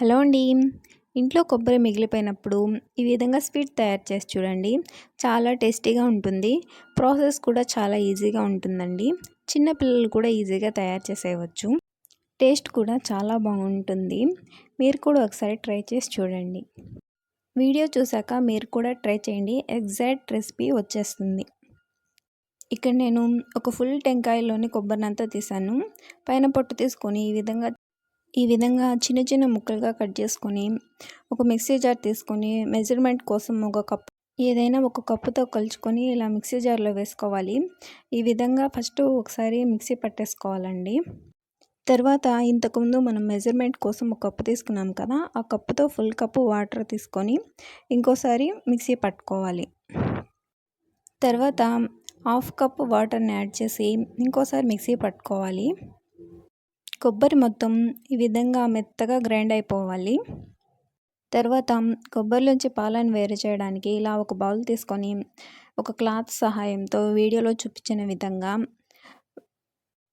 Hello అండి. ఇంట్లో కొబ్బరి మిగిలిపోయినప్పుడు ఈ విధంగా స్వీట్ తయారు చేసి చూడండి. చాలా టేస్టీగా ఉంటుంది. ప్రాసెస్ కూడా చాలా ఈజీగా ఉంటుందండి. చిన్న పిల్లలు కూడా ఈజీగా తయారు చేసేయవచ్చు. టేస్ట్ కూడా చాలా బాగుంటుంది. మీరు కూడా ఒకసారి ట్రై చేసి చూడండి. వీడియో చూసాక మీరు కూడా ట్రై చేయండి. ఎగ్జాక్ట్ రెసిపీ వచ్చేస్తుంది. ఇక్కడ నేను ఒక ఫుల్ టెంకాయలోని కొబ్బరినంతా తీసాను. పైన పొట్టు తీసుకొని ఈ విధంగా చిన్న చిన్న ముక్కలుగా కట్ చేసుకొని ఒక మిక్సీ జార్ తీసుకొని మెజర్మెంట్ కోసం ఏదైనా ఒక కప్పుతో కలుచుకొని ఇలా మిక్సీ జార్లో వేసుకోవాలి. ఈ విధంగా ఫస్ట్ ఒకసారి మిక్సీ పట్టేసుకోవాలండి. తర్వాత ఇంతకుముందు మనం మెజర్మెంట్ కోసం ఒక కప్పు తీసుకున్నాం కదా, ఆ కప్పుతో ఫుల్ కప్పు వాటర్ తీసుకొని ఇంకోసారి మిక్సీ పట్టుకోవాలి. తర్వాత హాఫ్ కప్పు వాటర్ని యాడ్ చేసి ఇంకోసారి మిక్సీ పట్టుకోవాలి. కొబ్బరి మొత్తం ఈ విధంగా మెత్తగా గ్రైండ్ అయిపోవాలి. తర్వాత కొబ్బరిలోంచి పాలను వేరు చేయడానికి ఇలా ఒక బౌల్ తీసుకొని ఒక క్లాత్ సహాయంతో వీడియోలో చూపించిన విధంగా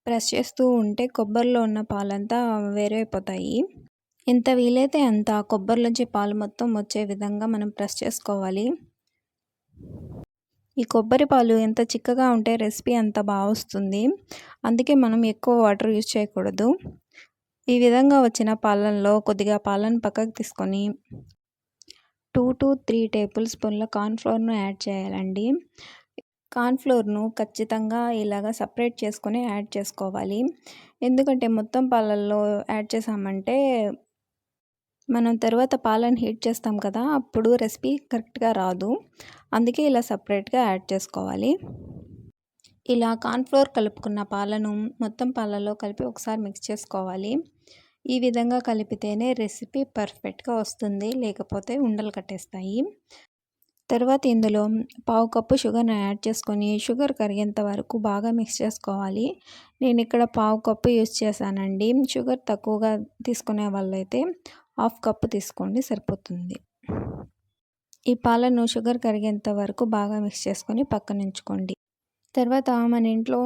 ప్రెస్ చేస్తూ ఉంటే కొబ్బరిలో ఉన్న పాలంతా వేరైపోతాయి. ఎంత వీలైతే అంత కొబ్బరిలోంచి పాలు మొత్తం వచ్చే విధంగా మనం ప్రెస్ చేసుకోవాలి. ఈ కొబ్బరి పాలు ఎంత చిక్కగా ఉంటే రెసిపీ అంత బాగా వస్తుంది. అందుకే మనం ఎక్కువ వాటర్ యూజ్ చేయకూడదు. ఈ విధంగా వచ్చిన పాలల్లో కొద్దిగా పాలను పక్కకు తీసుకొని 2 to 3 టేబుల్ స్పూన్ల కార్న్ఫ్లోర్ను యాడ్ చేయాలండి. కార్న్ఫ్లోర్ను ఖచ్చితంగా ఇలాగ సపరేట్ చేసుకొని యాడ్ చేసుకోవాలి. ఎందుకంటే మొత్తం పాలల్లో యాడ్ చేసామంటే మనం తర్వాత పాలను హీట్ చేస్తాం కదా, అప్పుడు రెసిపీ కరెక్ట్గా రాదు. అందుకే ఇలా సపరేట్గా యాడ్ చేసుకోవాలి. ఇలా కార్న్ఫ్లోర్ కలుపుకున్న పాలను మొత్తం పాలలో కలిపి ఒకసారి మిక్స్ చేసుకోవాలి. ఈ విధంగా కలిపితేనే రెసిపీ పర్ఫెక్ట్గా వస్తుంది, లేకపోతే ఉండలు కట్టేస్తాయి. తర్వాత ఇందులో పావు కప్పు షుగర్ని యాడ్ చేసుకొని షుగర్ కరిగేంత వరకు బాగా మిక్స్ చేసుకోవాలి. నేను ఇక్కడ పావు కప్పు యూజ్ చేశానండి. షుగర్ తక్కువగా తీసుకునే వాళ్ళైతే హాఫ్ కప్పు తీసుకోండి, సరిపోతుంది. ఈ పాలను షుగర్ కరిగేంత వరకు బాగా మిక్స్ చేసుకొని పక్కన ఉంచుకోండి. తర్వాత మన ఇంట్లో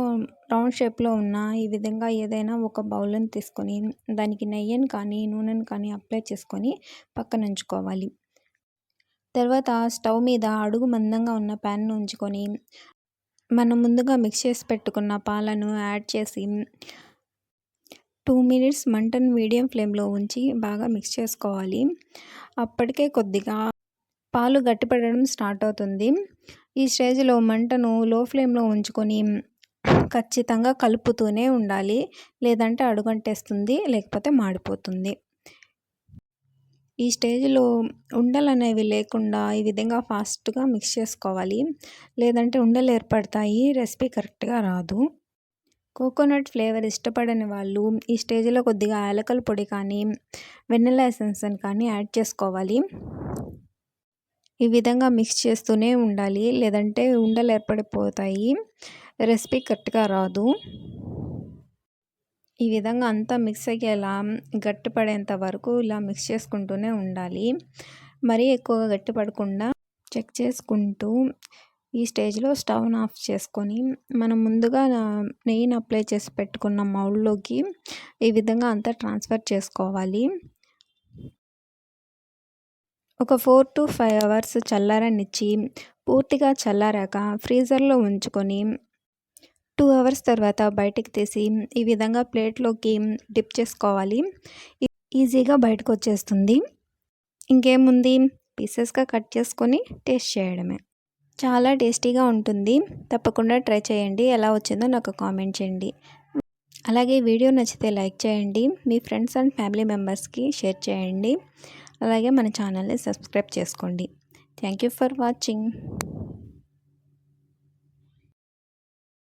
రౌండ్ షేప్లో ఉన్న ఈ విధంగా ఏదైనా ఒక బౌల్ని తీసుకొని దానికి నెయ్యిని కానీ నూనెని కానీ అప్లై చేసుకొని పక్కన ఉంచుకోవాలి. తర్వాత స్టవ్ మీద అడుగు మందంగా ఉన్న ప్యాన్ను ఉంచుకొని మనం ముందుగా మిక్స్ చేసి పెట్టుకున్న పాలను యాడ్ చేసి 2 మినిట్స్ మంటను మీడియం ఫ్లేమ్లో ఉంచి బాగా మిక్స్ చేసుకోవాలి. అప్పటికే కొద్దిగా పాలు గట్టిపడడం స్టార్ట్ అవుతుంది. ఈ స్టేజ్లో మంటను లో ఫ్లేమ్లో ఉంచుకొని ఖచ్చితంగా కలుపుతూనే ఉండాలి. లేదంటే అడుగంటేస్తుంది, లేకపోతే మాడిపోతుంది. ఈ స్టేజ్లో ఉండలు అనేవి లేకుండా ఈ విధంగా ఫాస్ట్గా మిక్స్ చేసుకోవాలి. లేదంటే ఉండలు ఏర్పడతాయి, రెసిపీ కరెక్ట్గా రాదు. కోకోనట్ ఫ్లేవర్ ఇష్టపడని వాళ్ళు ఈ స్టేజ్లో కొద్దిగా యాలకుల పొడి కానీ వెనిల్లా ఎసెన్స్ని కానీ యాడ్ చేసుకోవాలి. ఈ విధంగా మిక్స్ చేస్తూనే ఉండాలి, లేదంటే ఉండలు ఏర్పడిపోతాయి, రెసిపీ కరెక్ట్గా రాదు. ఈ విధంగా అంతా మిక్స్ అయ్యేలా గట్టిపడేంత వరకు ఇలా మిక్స్ చేసుకుంటూనే ఉండాలి. మరీ ఎక్కువగా గట్టిపడకుండా చెక్ చేసుకుంటూ ఈ స్టేజ్లో స్టవ్ను ఆఫ్ చేసుకొని మనం ముందుగా నెయ్యిని అప్లై చేసి పెట్టుకున్న మౌల్డ్లోకి ఈ విధంగా అంతా ట్రాన్స్ఫర్ చేసుకోవాలి. ఒక 4 to 5 అవర్స్ చల్లారనిచ్చి పూర్తిగా చల్లారాక ఫ్రీజర్లో ఉంచుకొని 2 అవర్స్ తర్వాత బయటికి తీసి ఈ విధంగా ప్లేట్లోకి డిప్ చేసుకోవాలి. ఈజీగా బయటకు వచ్చేస్తుంది. ఇంకేముంది, పీసెస్గా కట్ చేసుకొని టేస్ట్ చేయడమే. చాలా టేస్టీగా ఉంటుంది. తప్పకుండా ట్రై చేయండి. ఎలా వచ్చిందో నాకు కామెంట్ చేయండి. అలాగే వీడియో నచ్చితే లైక్ చేయండి. మీ ఫ్రెండ్స్ అండ్ ఫ్యామిలీ మెంబర్స్కి షేర్ చేయండి. అలాగే మన ఛానల్ని సబ్స్క్రైబ్ చేసుకోండి. Thank you for watching.